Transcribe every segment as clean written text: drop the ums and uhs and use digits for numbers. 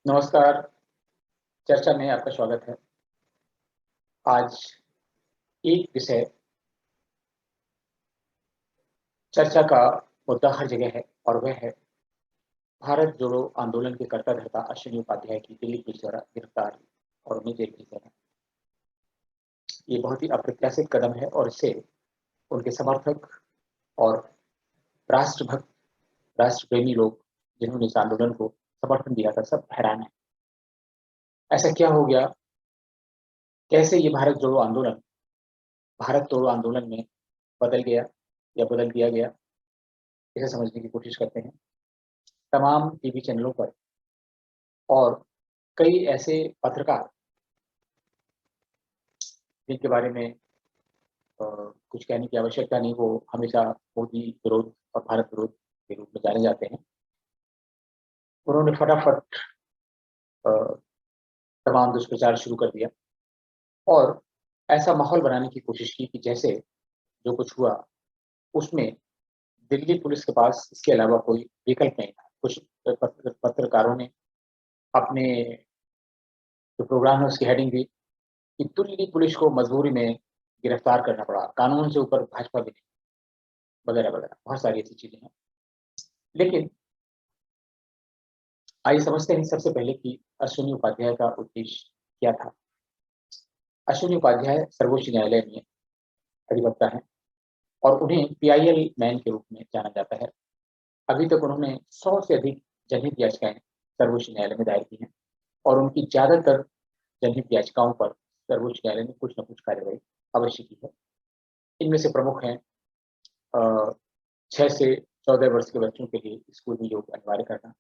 नमस्कार। चर्चा में आपका स्वागत है। आज एक विषय चर्चा का मुद्दा हर जगह है और वह है भारत जोड़ो आंदोलन के कर्ता धर्ता अश्विनी उपाध्याय की दिल्ली पुलिस द्वारा गिरफ्तारी और उन्हें जेल भेज देना। ये बहुत ही अप्रत्याशित कदम है और इससे उनके समर्थक और राष्ट्रभक्त, राष्ट्रप्रेमी लोग जिन्होंने इस आंदोलन को समर्थन दिया था, सब हैरान है। ऐसा क्या हो गया? कैसे ये भारत जोड़ो आंदोलन में बदल गया या बदल दिया गया? इसे समझने की कोशिश करते हैं। तमाम टीवी चैनलों पर और कई ऐसे पत्रकार जिनके बारे में कुछ कहने की आवश्यकता नहीं, वो हमेशा मोदी विरोध और भारत विरोध के रूप में जाने जाते हैं। उन्होंने फटाफट अ, तमाम दुष्प्रचार शुरू कर दिया और ऐसा माहौल बनाने की कोशिश की कि जैसे जो कुछ हुआ उसमें दिल्ली पुलिस के पास इसके अलावा कोई विकल्प नहीं था। कुछ पत्रकारों ने अपने जो प्रोग्राम है उसकी हेडिंग दी कि दिल्ली पुलिस को मजबूरी में गिरफ्तार करना पड़ा, कानून से ऊपर भाजपा भी नहीं, वगैरह वगैरह, बहुत सारी ऐसी चीजें हैं। लेकिन आइए समझते हैं सबसे पहले कि अश्विनी उपाध्याय का उद्देश्य क्या था। अश्विनी उपाध्याय सर्वोच्च न्यायालय में अधिवक्ता हैं और उन्हें पीआईएल मैन के रूप में जाना जाता है। अभी तक उन्होंने 100 से अधिक जनहित याचिकाएं सर्वोच्च न्यायालय में दायर की हैं और उनकी ज्यादातर जनहित याचिकाओं पर सर्वोच्च न्यायालय ने कुछ न कुछ कार्रवाई अवश्य की है। इनमें से प्रमुख हैं 6 से 14 वर्ष के बच्चों के लिए स्कूल में योग अनिवार्य करना,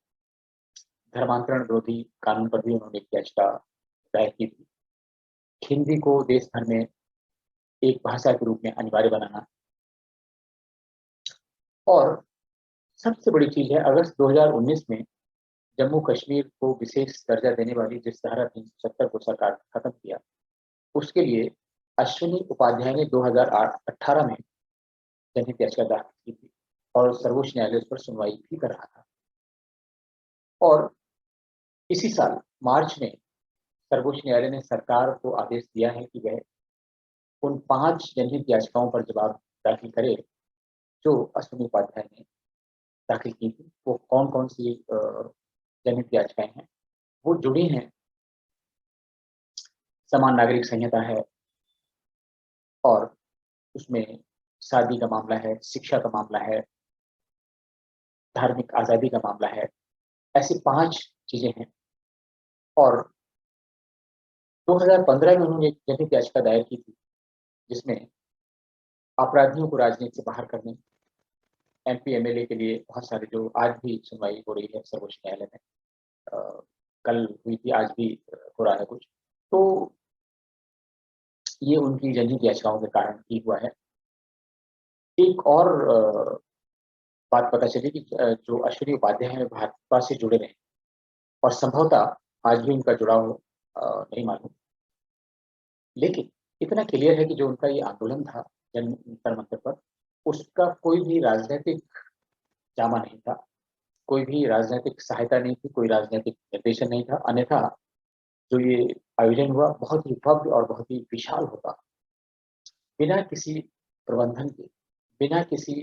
धर्मांतरण विरोधी कानून पर भी उन्होंने एक याचिका दायर की थी, हिंदी को देश भर में एक भाषा के रूप में अनिवार्य बनाना, और सबसे बड़ी चीज है अगस्त 2019 में जम्मू कश्मीर को विशेष दर्जा देने वाली जिस धारा 370 को सरकार ने खत्म किया, उसके लिए अश्विनी उपाध्याय ने 2018 में जनहित याचिका दाखिल की थी और सर्वोच्च न्यायालय उस पर सुनवाई भी कर रहा था। और इसी साल मार्च में सर्वोच्च न्यायालय ने सरकार को आदेश दिया है कि वह उन 5 जनहित याचिकाओं पर जवाब दाखिल करे जो अश्विनी उपाध्याय ने दाखिल की थी। वो कौन कौन सी जनहित याचिकाएं हैं? वो जुड़ी हैं, समान नागरिक संहिता है और उसमें शादी का मामला है, शिक्षा का मामला है, धार्मिक आजादी का मामला है। ऐसी 5 चीजें हैं और 2015 में उन्होंने एक जनहित याचिका दायर की थी जिसमें अपराधियों को राजनीति से बाहर करने, एमपी एमएलए के लिए बहुत सारे, जो आज भी सुनवाई हो रही है सर्वोच्च न्यायालय में, कल हुई थी, आज भी हो रहा है कुछ। तो ये उनकी जनहित याचिकाओं के कारण ही हुआ है। एक और बात पता चली कि जो अश्विनी उपाध्याय हैं भाजपा से जुड़े रहे और संभवतः आज भी उनका जुड़ाव नहीं मालूम, लेकिन इतना क्लियर है कि जो उनका ये आंदोलन था जंतर मंतर पर, उसका कोई भी राजनीतिक जामा नहीं था, कोई भी राजनीतिक सहायता नहीं थी, कोई राजनीतिक निर्देशन नहीं था। अन्यथा जो ये आयोजन हुआ बहुत ही भव्य और बहुत ही विशाल होता, बिना किसी प्रबंधन के, बिना किसी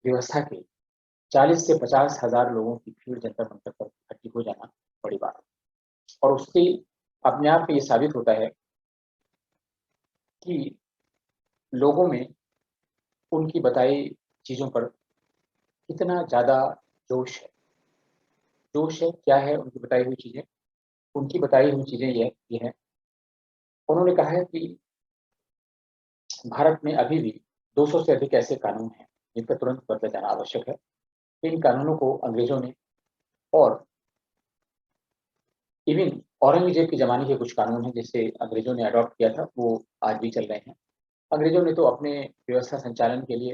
व्यवस्था के 40 से 50 हजार लोगों की भीड़ जंतर मंतर पर इकट्ठी हो जाना बड़ी बात है। और उससे अपने आप में ये साबित होता है कि लोगों में उनकी बताई चीजों पर कितना ज्यादा जोश है। जोश है क्या है उनकी बताई हुई चीजें? उनकी बताई हुई चीजें ये है, उन्होंने कहा है कि भारत में अभी भी 200 से अधिक ऐसे कानून हैं जिनका तुरंत बदला जाना आवश्यक है। इन कानूनों को अंग्रेजों ने, और इवन औरंगजेब के जमाने के कुछ कानून हैं जिसे अंग्रेजों ने अडॉप्ट किया था, वो आज भी चल रहे हैं। अंग्रेजों ने तो अपने व्यवस्था संचालन के लिए,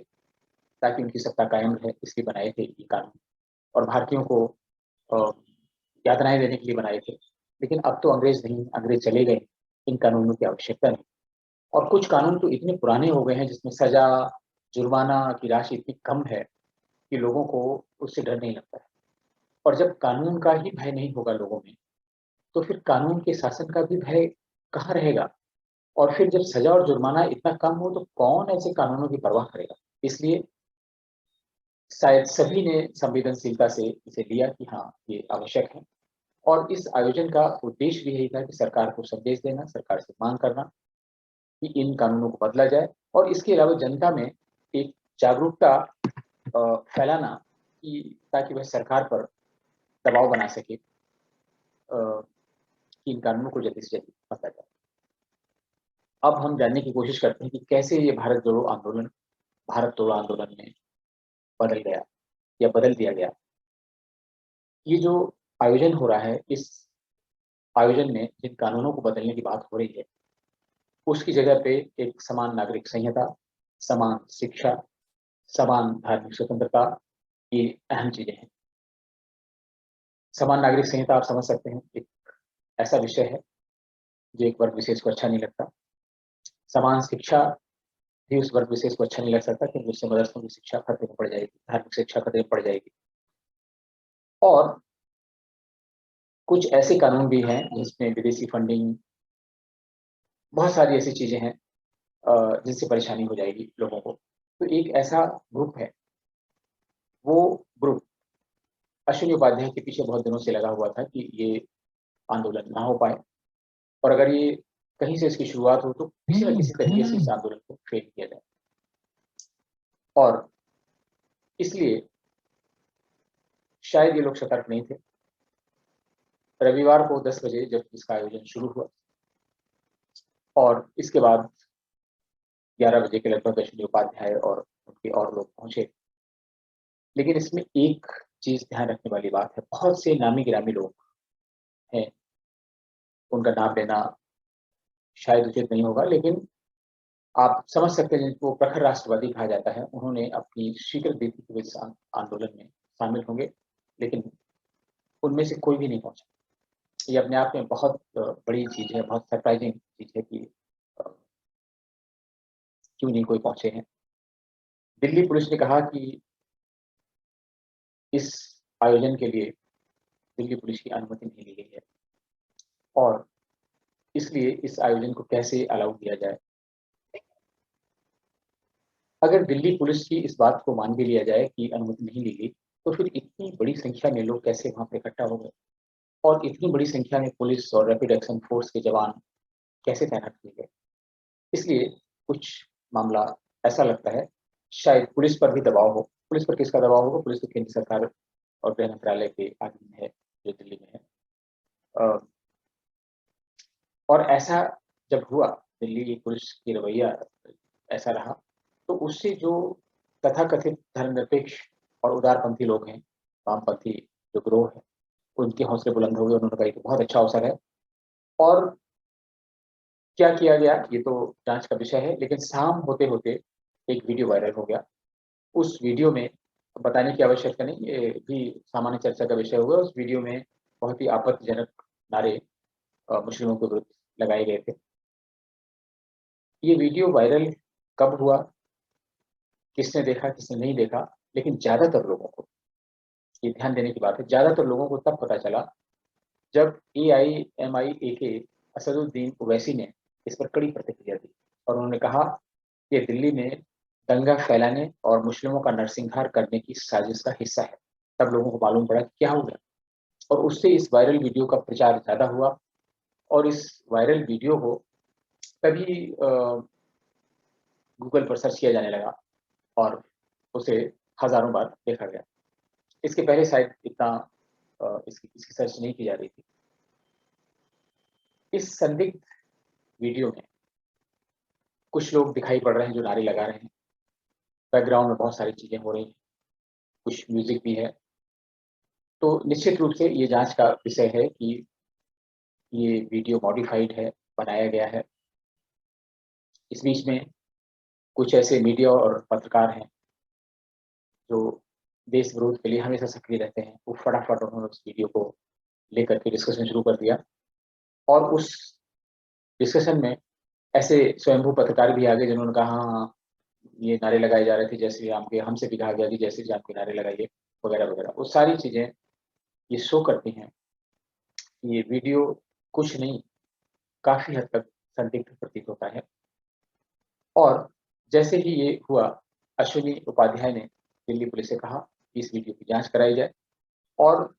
ताकि उनकी सत्ता कायम रहे, इसलिए बनाए थे ये कानून और भारतीयों को अ, यातनाएं देने के लिए बनाए थे। लेकिन अब तो अंग्रेज नहीं, अंग्रेज चले गए, इन कानूनों की आवश्यकता नहीं। और कुछ कानून तो इतने पुराने हो गए हैं जिसमें सजा, जुर्माना की राशि इतनी कम है कि लोगों को उससे डर नहीं लगता है। और जब कानून का ही भय नहीं होगा लोगों में, तो फिर कानून के शासन का भी भय कहाँ रहेगा? और फिर जब सजा और जुर्माना इतना कम हो तो कौन ऐसे कानूनों की परवाह करेगा? इसलिए शायद सभी ने संवेदनशीलता से इसे लिया कि हाँ, ये आवश्यक है। और इस आयोजन का उद्देश्य भी यही था कि सरकार को संदेश देना, सरकार से मांग करना कि इन कानूनों को बदला जाए, और इसके अलावा जनता में एक जागरूकता फैलाना कि ताकि वह सरकार पर दबाव बना सके कि इन कानूनों को जल्दी से जल्दी बदला जाए। अब हम जानने की कोशिश करते हैं कि कैसे ये भारत तोड़ो आंदोलन में बदल गया या बदल दिया गया। ये जो आयोजन हो रहा है, इस आयोजन में जिन कानूनों को बदलने की बात हो रही है, उसकी जगह पे एक समान नागरिक संहिता, समान शिक्षा, समान धार्मिक स्वतंत्रता, ये अहम चीजें हैं। समान नागरिक संहिता आप समझ सकते हैं, एक ऐसा विषय है जो एक वर्ग विशेष को अच्छा नहीं लगता। समान शिक्षा भी उस वर्ग विशेष को अच्छा नहीं लग सकता, क्योंकि उससे मदरसों की शिक्षा खतरे में पड़ जाएगी, धार्मिक शिक्षा खतरे में पड़ जाएगी। और कुछ ऐसे कानून भी हैं जिसमें विदेशी फंडिंग, बहुत सारी ऐसी चीजें हैं जिनसे परेशानी हो जाएगी लोगों को। तो एक ऐसा ग्रुप है, वो ग्रुप अश्विनी उपाध्याय के पीछे बहुत दिनों से लगा हुआ था कि ये आंदोलन ना हो पाए, और अगर ये कहीं से इसकी शुरुआत हो तो किसी न किसी तरीके से इस आंदोलन को फेल किया जाए। और इसलिए शायद ये लोग सतर्क नहीं थे। रविवार को 10 बजे जब इसका आयोजन शुरू हुआ, और इसके बाद 11 बजे के लगभग अश्विनी उपाध्याय और उनके और लोग पहुंचे। लेकिन इसमें एक चीज ध्यान रखने वाली बात है, बहुत से नामी गिरामी लोग हैं, उनका नाम लेना शायद उचित नहीं होगा, लेकिन आप समझ सकते हैं जिनको प्रखर राष्ट्रवादी कहा जाता है, उन्होंने अपनी स्वीकृति दी थी कि वे इस आंदोलन में शामिल होंगे, लेकिन उनमें से कोई भी नहीं पहुंचा। ये अपने आप में बहुत बड़ी चीज है, बहुत सरप्राइजिंग चीज है कि क्यों नहीं कोई पहुंचे हैं। दिल्ली पुलिस ने कहा कि इस आयोजन के लिए दिल्ली पुलिस की अनुमति नहीं ली गई है, और इसलिए इस आयोजन को कैसे अलाउ किया जाए। अगर दिल्ली पुलिस की इस बात को मान भी लिया जाए कि अनुमति नहीं ली गई, तो फिर इतनी बड़ी संख्या में लोग कैसे वहां पर इकट्ठा हो गए, और इतनी बड़ी संख्या में पुलिस और रैपिड एक्शन फोर्स के जवान कैसे तैनात किए गए। इसलिए कुछ मामला ऐसा लगता है शायद पुलिस पर भी दबाव हो। पुलिस पर किसका दबाव होगा? पुलिस तो केंद्र सरकार और गृह मंत्रालय के अधीन है, जो दिल्ली में है। और ऐसा जब हुआ, दिल्ली की पुलिस की रवैया ऐसा रहा, तो उससे जो तथाकथित धर्मनिरपेक्ष और उदारपंथी लोग हैं, वामपंथी जो गिरोह है, उनके हौसले बुलंद हो गए। उन्होंने कहा कि बहुत अच्छा अवसर है। और क्या किया गया ये तो जांच का विषय है, लेकिन शाम होते होते एक वीडियो वायरल हो गया। उस वीडियो में बताने की आवश्यकता नहीं, ये भी सामान्य चर्चा का विषय हुआ। उस वीडियो में बहुत ही आपत्तिजनक नारे मुस्लिमों के विरुद्ध लगाए गए थे। ये वीडियो वायरल कब हुआ, किसने देखा, किसने नहीं देखा, लेकिन ज्यादातर लोगों को, ये ध्यान देने की बात है, ज्यादातर लोगों को तब पता चला जब AIMIA के असदुद्दीन ओवैसी ने इस पर कड़ी प्रतिक्रिया दी, और उन्होंने कहा कि दिल्ली में दंगा फैलाने और मुस्लिमों का नरसंहार करने की साजिश का हिस्सा है। तब लोगों को मालूम पड़ा कि क्या हो गया, और उससे इस वायरल वीडियो का प्रचार ज्यादा हुआ, और इस वायरल वीडियो को तभी गूगल पर सर्च किया जाने लगा, और उसे हजारों बार देखा गया। इसके पहले शायद इतना इसकी सर्च नहीं की जा रही थी। इस संदिग्ध वीडियो में कुछ लोग दिखाई पड़ रहे हैं जो नारे लगा रहे हैं, बैकग्राउंड में बहुत सारी चीजें हो रही हैं, कुछ म्यूजिक भी है। तो निश्चित रूप से ये जांच का विषय है कि ये वीडियो मॉडिफाइड है, बनाया गया है। इस बीच में कुछ ऐसे मीडिया और पत्रकार हैं जो देश विरोध के लिए हमेशा सक्रिय रहते हैं। वो फटाफट उन्होंने उस वीडियो को लेकर के डिस्कशन शुरू कर दिया, और उस डिस्कशन में ऐसे स्वयंभू पत्रकार भी आ गए जिन्होंने कहा हाँ हाँ, ये नारे लगाए जा रहे थे जय श्री राम के, हमसे भी कहा गया कि जय श्री राम के नारे लगाइए, वगैरह वगैरह। वो सारी चीजें ये शो करती हैं कि ये वीडियो कुछ नहीं, काफ़ी हद तक संदिग्ध प्रतीत होता है। और जैसे ही ये हुआ, अश्विनी उपाध्याय ने दिल्ली पुलिस से कहा कि इस वीडियो की जाँच कराई जाए और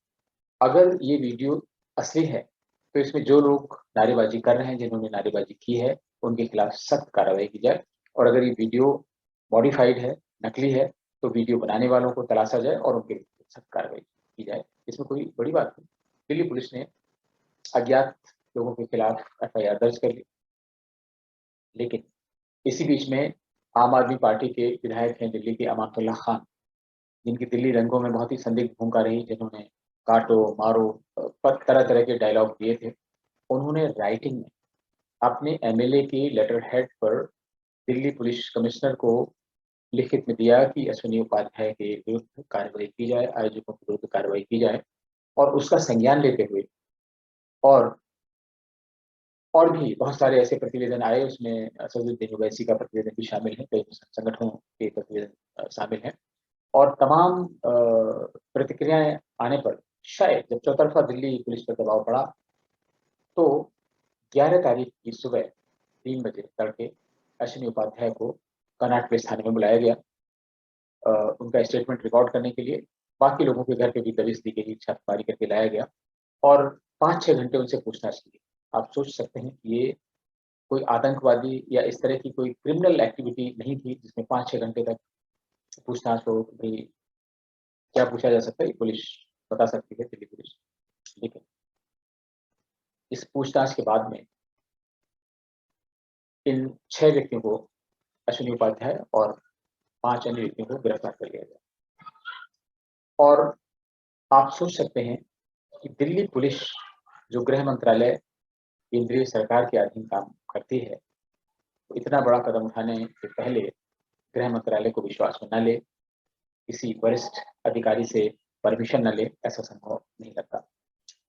अगर ये वीडियो असली है, तो इसमें जो लोग नारेबाज़ी कर रहे हैं, जिन्होंने नारेबाज़ी की है, उनके खिलाफ सख्त कार्रवाई की जाए और अगर ये वीडियो मॉडिफाइड है, नकली है, तो वीडियो बनाने वालों को तलाशा जाए और उनके विरुद्ध सख्त कार्रवाई की जाए। इसमें कोई बड़ी बात नहीं। दिल्ली पुलिस ने अज्ञात लोगों के खिलाफ एफआईआर दर्ज कर ली, लेकिन इसी बीच में आम आदमी पार्टी के विधायक हैं दिल्ली के अमानुल्लाह खान, जिनकी दिल्ली रंगों में बहुत ही संदिग्ध भूमिका रही, जिन्होंने काटो, मारो पर तरह-तरह के डायलॉग दिए थे। उन्होंने राइटिंग में अपने एमएलए के लेटर हेड पर दिल्ली पुलिस कमिश्नर को लिखित में दिया कि अश्विनी उपाध्याय के विरुद्ध कार्रवाई की जाए, आयोजकों के विरुद्ध कार्रवाई की जाए और उसका संज्ञान लेते हुए और और भी बहुत सारे ऐसे प्रतिवेदन आए, उसमें असदुद्दीन ओवैसी का प्रतिवेदन भी शामिल है, कई संगठनों के प्रतिवेदन शामिल हैं और तमाम प्रतिक्रियाएँ आने पर शायद जब चौतरफा दिल्ली पुलिस पर दबाव पड़ा, तो 11 तारीख की सुबह 3 बजे तड़के अश्विनी उपाध्याय को कर्नाट प्लेस थाने में बुलाया गया उनका स्टेटमेंट रिकॉर्ड करने के लिए। बाकी लोगों के घर पे भी दबिश दी गई, छापेमारी करके लाया गया और 5-6 घंटे उनसे पूछताछ की। आप सोच सकते हैं कि ये कोई आतंकवादी या इस तरह की कोई क्रिमिनल एक्टिविटी नहीं थी, जिसमें 5-6 घंटे तक पूछताछ हो। भई क्या पूछा जा सकता है, ये पुलिस बता सकती है, दिल्ली पुलिस। लेकिन इस पूछताछ के बाद में इन 6 व्यक्तियों को, अश्विनी उपाध्याय और 5 अन्य व्यक्तियों को गिरफ्तार कर लिया गया। और आप सोच सकते हैं कि दिल्ली पुलिस, जो गृह मंत्रालय केंद्रीय सरकार के अधीन काम करती है, तो इतना बड़ा कदम उठाने से पहले गृह मंत्रालय को विश्वास में न ले, किसी वरिष्ठ अधिकारी से परमिशन न ले, ऐसा संभव नहीं लगता।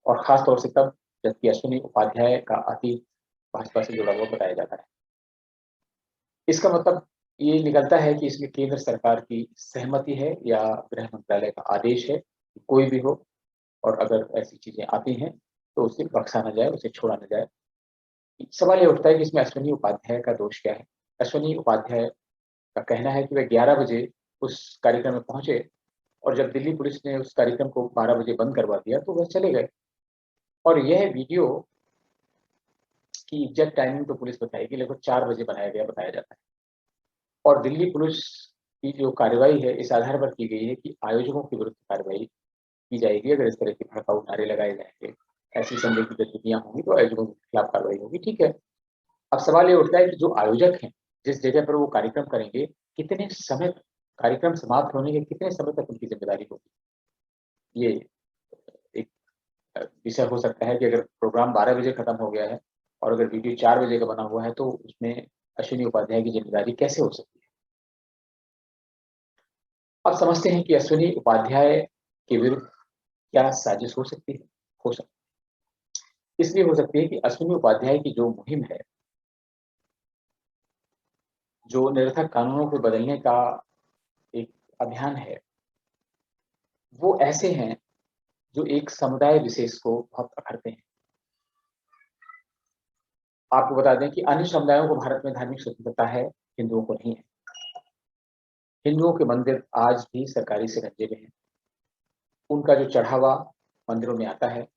और ख़ास तौर से तब जबकि अश्विनी उपाध्याय का अतीत भाजपा से जुड़ा हुआ बताया जाता है। इसका मतलब ये निकलता है कि इसमें केंद्र सरकार की सहमति है या गृह मंत्रालय का आदेश है, कि कोई भी हो और अगर ऐसी चीज़ें आती हैं, तो उसे बख्शा ना जाए, उसे छोड़ा ना जाए। सवाल ये उठता है कि इसमें अश्विनी उपाध्याय का दोष क्या है? अश्विनी उपाध्याय का कहना है कि वह 11 बजे उस कार्यक्रम में पहुँचे और जब दिल्ली पुलिस ने उस कार्यक्रम को 12 बजे बंद करवा दिया, तो वह चले गए और यह वीडियो की एग्ज़ैक्ट टाइमिंग तो पुलिस बताएगी, लगभग 4 बजे बनाया गया बताया जाता है। और दिल्ली पुलिस की जो कार्रवाई है, इस आधार पर की गई है कि आयोजकों के विरुद्ध कार्रवाई की जाएगी। अगर इस तरह के भड़काऊ नारे लगाए जाएँगे, ऐसी संदिग्ध गतिविधियाँ होंगी, तो आयोजकों के खिलाफ कार्रवाई होगी, ठीक है। अब सवाल ये उठता है कि जो आयोजक हैं, जिस जगह पर वो कार्यक्रम करेंगे, कितने समय तक कार्यक्रम समाप्त होने के कितने समय तक उनकी ज़िम्मेदारी होगी? ये एक विषय हो सकता है कि अगर प्रोग्राम 12 बजे खत्म हो गया है और अगर वीडियो 4 बजे का बना हुआ है, तो उसमें अश्विनी उपाध्याय की ज़िम्मेदारी कैसे हो सकती है? अब समझते हैं कि अश्विनी उपाध्याय के विरुद्ध क्या साजिश हो सकती है? हो सकती है। इसलिए हो सकती है कि अश्विनी उपाध्याय की जो मुहिम है, जो निरर्थक कानूनों को बदलने का एक अभियान है, वो ऐसे हैं जो एक समुदाय विशेष को बहुत अखरते हैं। आपको बता दें कि अन्य समुदायों को भारत में धार्मिक स्वतंत्रता है, हिंदुओं को नहीं है। हिंदुओं के मंदिर आज भी सरकारी शिकंजे में हैं। उनका जो चढ़ावा मंदिरों में आता है,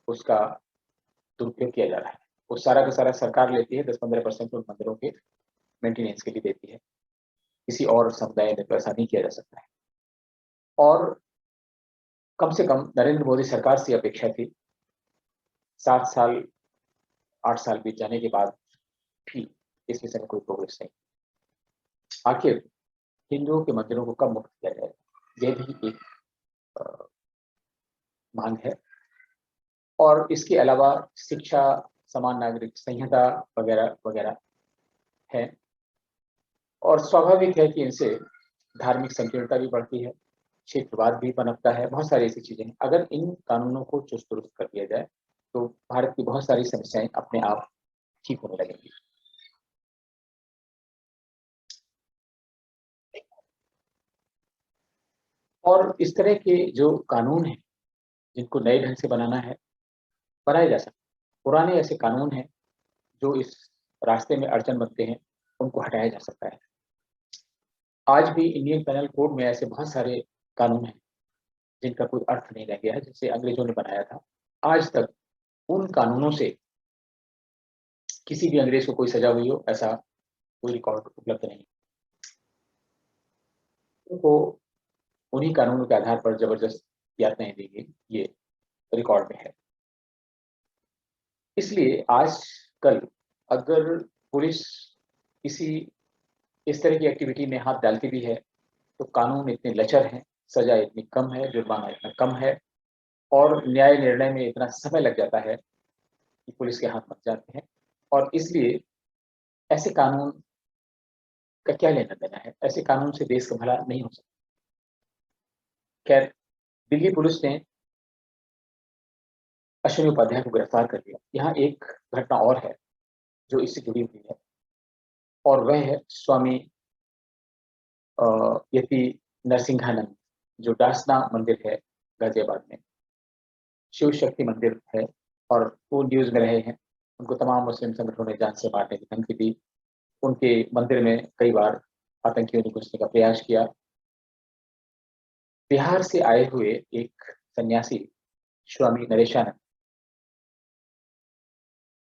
उसका दुरुपयोग किया जा रहा है। वो सारा का सारा सरकार लेती है, 10-15% उन मंदिरों के मेंटेनेंस के लिए देती है। किसी और समुदाय में तो ऐसा नहीं किया जा सकता है। और कम से कम नरेंद्र मोदी सरकार से अपेक्षा थी, 7 साल, 8 साल बीत जाने के बाद भी इस विषय में कोई प्रोग्रेस नहीं। आखिर हिंदुओं के मंदिरों को कब मुक्त किया जाएगा? यह भी एक अ, मांग है और इसके अलावा शिक्षा, समान नागरिक संहिता वगैरह, वगैरह है और स्वाभाविक है कि इनसे धार्मिक संकीर्णता भी बढ़ती है, क्षेत्रवाद भी पनपता है, बहुत सारी ऐसी चीज़ें हैं। अगर इन कानूनों को चुस्त-दुरुस्त कर दिया जाए, तो भारत की बहुत सारी समस्याएँ अपने आप ठीक होने लगेंगी। और इस तरह के जो कानून हैं, जिनको नए ढंग से बनाना है बनाया जा सकता है। पुराने ऐसे कानून हैं जो इस रास्ते में अड़चन बनते हैं, उनको हटाया जा सकता है। आज भी इंडियन पेनल कोड में ऐसे बहुत सारे कानून हैं जिनका कोई अर्थ नहीं रह गया है, जिसे अंग्रेजों ने बनाया था। आज तक उन कानूनों से किसी भी अंग्रेज को कोई सजा हुई हो, ऐसा कोई रिकॉर्ड उपलब्ध नहीं। उनको उन्हीं कानूनों के आधार पर जबरदस्त यातनाएं दी गई, ये रिकॉर्ड में है। इसलिए आजकल अगर पुलिस किसी इस तरह की एक्टिविटी में हाथ डालती भी है तो कानून इतने लचर हैं, सजा इतनी कम है, जुर्माना इतना कम है और न्याय निर्णय में इतना समय लग जाता है कि पुलिस के हाथ मच जाते हैं। और इसलिए ऐसे कानून का क्या लेना देना है, ऐसे कानून से देश का भला नहीं हो सकता। खैर, दिल्ली पुलिस ने अश्विनी उपाध्याय को गिरफ्तार कर लिया। यहाँ एक घटना और है जो इससे जुड़ी हुई है और वह है स्वामी यति नरसिंहानंद, जो डासना मंदिर है गाजियाबाद में, शिव शक्ति मंदिर है और वो न्यूज में रहे हैं। उनको तमाम मुस्लिम संगठनों ने जान से मारने की धमकी दी। उनके मंदिर में कई बार आतंकियों ने घुसने का प्रयास किया। बिहार से आए हुए एक सन्यासी स्वामी नरेशानंद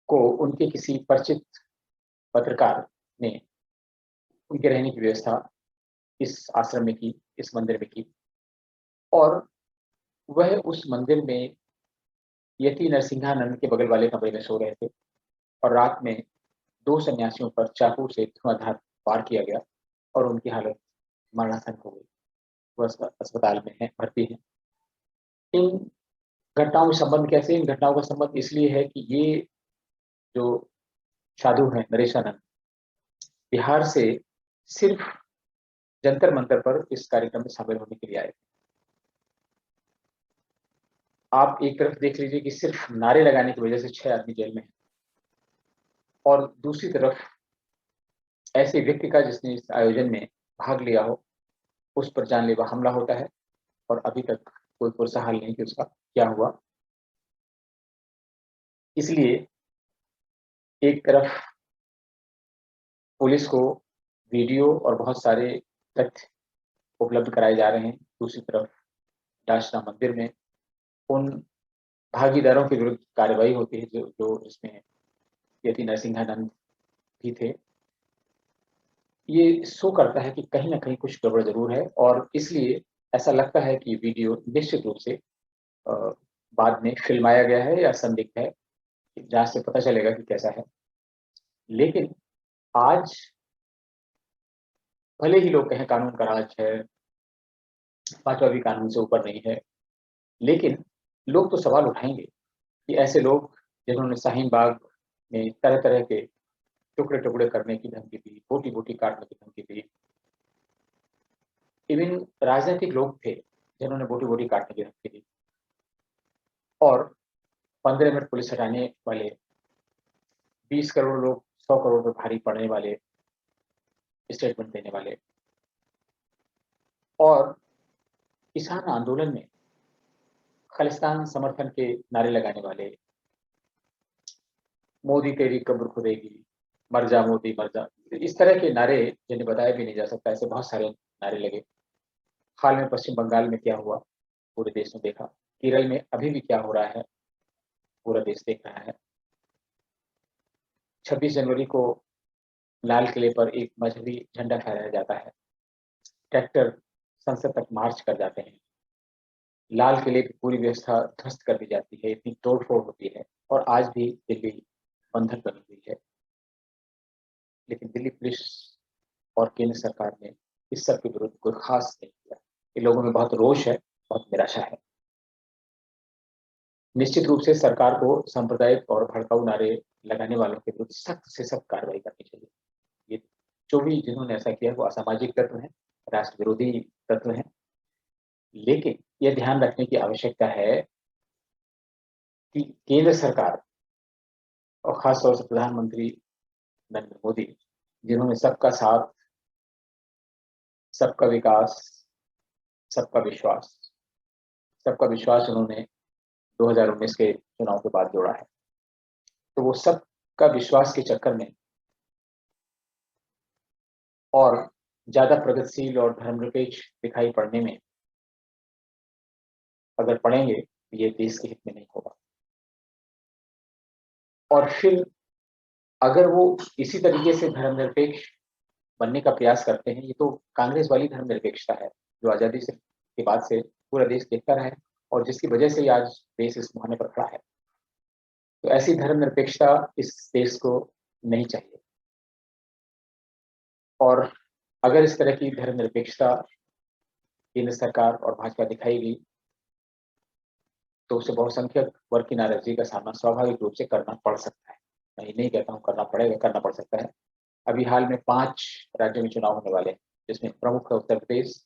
को उनके किसी परिचित पत्रकार ने उनके रहने की व्यवस्था इस आश्रम में की, इस मंदिर में की और वह उस मंदिर में यति नरसिंहानंद के बगल वाले कमरे में सो रहे थे और रात में 2 सन्यासियों पर चाकू से धुआंधार वार किया गया और उनकी हालत मरणासन्न हो गई। वह अस्पताल में है, भर्ती है। इन घटनाओं में संबंध कैसे? इन घटनाओं का संबंध इसलिए है कि ये जो साधु हैं नरेशानंद, बिहार से सिर्फ जंतर मंतर पर इस कार्यक्रम में शामिल होने के लिए आए। आप एक तरफ देख लीजिए कि सिर्फ नारे लगाने की वजह से 6 आदमी जेल में हैं और दूसरी तरफ ऐसे व्यक्ति का जिसने इस आयोजन में भाग लिया हो, उस पर जानलेवा हमला होता है और अभी तक कोई पुरसा हाल नहीं कि उसका क्या हुआ। इसलिए एक तरफ पुलिस को वीडियो और बहुत सारे तथ्य उपलब्ध कराए जा रहे हैं, दूसरी तरफ डाशना मंदिर में उन भागीदारों के विरुद्ध कार्रवाई होती है जो जो इसमें यति नरसिंहानंद भी थे। ये शो करता है कि कहीं ना कहीं कुछ गड़बड़ जरूर है और इसलिए ऐसा लगता है कि वीडियो निश्चित रूप से बाद में फिल्माया गया है या संदिग्ध है, जांच से पता चलेगा कि कैसा है। लेकिन आज भले ही लोग कहें कानून का राज है, 5वां भी कानून से ऊपर नहीं है, लेकिन लोग तो सवाल उठाएंगे कि ऐसे लोग जिन्होंने शाहीन बाग में तरह तरह के टुकड़े टुकड़े करने की धमकी दी, बोटी बोटी काटने की धमकी दी, इवन राजनीतिक लोग थे जिन्होंने बोटी बोटी काटने की धमकी दी और 15 मिनट पुलिस हटाने वाले, 20 करोड़ लोग 100 करोड़ पर भारी पड़ने वाले स्टेटमेंट देने वाले और किसान आंदोलन में खालिस्तान समर्थन के नारे लगाने वाले, मोदी तेरी कब्र खुदेगी, मर जा मोदी मर जा, इस तरह के नारे जिन्हें बताया भी नहीं जा सकता, ऐसे बहुत सारे नारे लगे। हाल में पश्चिम बंगाल में क्या हुआ पूरे देश ने देखा, केरल में अभी भी क्या हो रहा है पूरा देश देख रहा है। 26 जनवरी को लाल किले पर एक मजहबी झंडा फहराया जाता है, ट्रैक्टर संसद तक मार्च कर जाते हैं, लाल किले की पूरी व्यवस्था ध्वस्त कर दी जाती है, इतनी तोड़फोड़ होती है और आज भी दिल्ली बंधक बनी हुई है। लेकिन दिल्ली पुलिस और केंद्र सरकार ने इस सब के विरुद्ध कोई खास नहीं किया। इन लोगों में बहुत रोष है, बहुत निराशा है। निश्चित रूप से सरकार को सांप्रदायिक और भड़काऊ नारे लगाने वालों के विरुद्ध सख्त से सख्त कार्रवाई करनी चाहिए। ये जो भी जिन्होंने ऐसा किया वो असामाजिक तत्व हैं, राष्ट्र विरोधी तत्व हैं। लेकिन यह ध्यान रखने की आवश्यकता है कि केंद्र सरकार और खासतौर से प्रधानमंत्री नरेंद्र मोदी, जिन्होंने सबका साथ, सबका विकास, सबका विश्वास, सबका विश्वास उन्होंने 2019 के चुनाव के बाद जोड़ा है। तो वो सब का विश्वास के चक्कर में और ज़्यादा प्रगतिशील और धर्मनिरपेक्ष दिखाई पड़ने में अगर पड़ेंगे, ये देश के हित में नहीं होगा। और फिर अगर वो इसी तरीके से धर्मनिरपेक्ष बनने का प्रयास करते हैं, ये तो कांग्रेस वाली धर्मनिरपेक्षता है, जो आज़ादी से के बाद से पूरा देश देखता रहा है और जिसकी वजह से आज देश इस मुहाने पर खड़ा है। तो ऐसी धर्मनिरपेक्षता इस देश को नहीं चाहिए। और अगर इस तरह की धर्मनिरपेक्षता केंद्र सरकार और भाजपा दिखाएगी, तो उसे बहुसंख्यक वर्ग की नाराजगी का सामना स्वाभाविक रूप से करना पड़ सकता है। मैं ये नहीं कहता हूँ करना पड़ेगा, करना पड़ सकता है। अभी हाल में 5 राज्यों में चुनाव होने वाले हैं, जिसमें प्रमुख है उत्तर प्रदेश,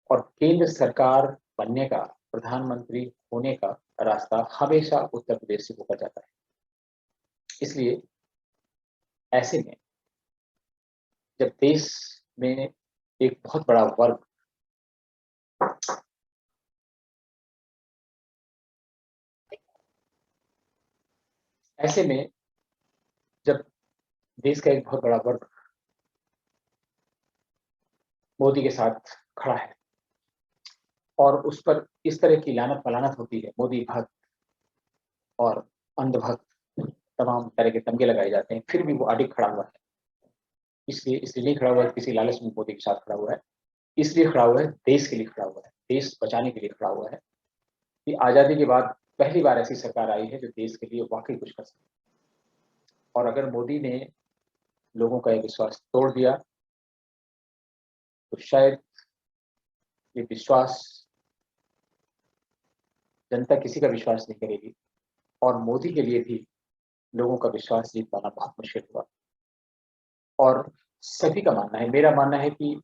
और केंद्र सरकार बनने का, प्रधानमंत्री होने का रास्ता हमेशा उत्तर प्रदेश से होकर जाता है। इसलिए ऐसे में जब देश में एक बहुत बड़ा वर्ग ऐसे में जब देश का एक बहुत बड़ा वर्ग मोदी के साथ खड़ा है और उस पर इस तरह की लानत मलानत होती है, मोदी भक्त और अंधभक्त, तमाम तरह के तमगे लगाए जाते हैं, फिर भी वो अडिग खड़ा हुआ है। इसलिए नहीं खड़ा हुआ है किसी लालच में मोदी के साथ खड़ा हुआ है, इसलिए खड़ा हुआ है, देश के लिए खड़ा हुआ है, देश बचाने के लिए खड़ा हुआ है कि आज़ादी के बाद पहली बार ऐसी सरकार आई है जो देश के लिए वाक़ई कुछ कर सके। और अगर मोदी ने लोगों का ये विश्वास तोड़ दिया, तो शायद ये विश्वास, जनता किसी का विश्वास नहीं करेगी और मोदी के लिए भी लोगों का विश्वास जीत पाना बहुत मुश्किल होगा। और सभी का मानना है, मेरा मानना है कि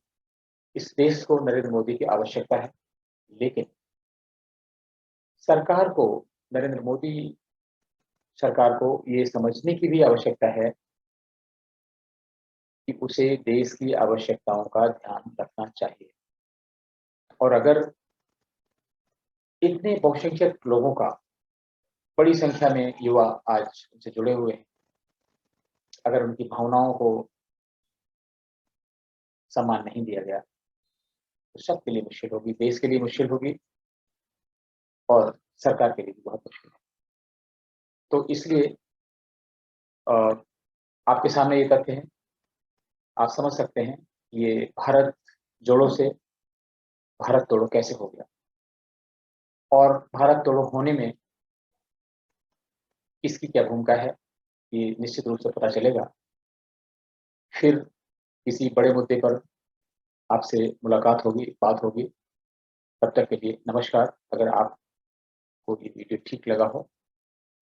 इस देश को नरेंद्र मोदी की आवश्यकता है, लेकिन सरकार को, नरेंद्र मोदी सरकार को ये समझने की भी आवश्यकता है कि उसे देश की आवश्यकताओं का ध्यान रखना चाहिए। और अगर इतने बहुसंख्यक लोगों का, बड़ी संख्या में युवा आज उनसे जुड़े हुए हैं, अगर उनकी भावनाओं को सम्मान नहीं दिया गया, तो सबके लिए मुश्किल होगी, देश के लिए मुश्किल होगी और सरकार के लिए भी बहुत मुश्किल है। तो इसलिए आपके सामने ये तथ्य हैं, आप समझ सकते हैं ये भारत जोड़ो से भारत तोड़ो कैसे हो गया, और भारत तोड़ो होने में किसकी क्या भूमिका है, ये निश्चित रूप से पता चलेगा। फिर किसी बड़े मुद्दे पर आपसे मुलाकात होगी, बात होगी। तब तक के लिए नमस्कार। अगर आपको ये वीडियो ठीक लगा हो,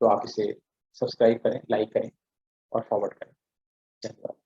तो आप इसे सब्सक्राइब करें, लाइक करें और फॉरवर्ड करें। धन्यवाद।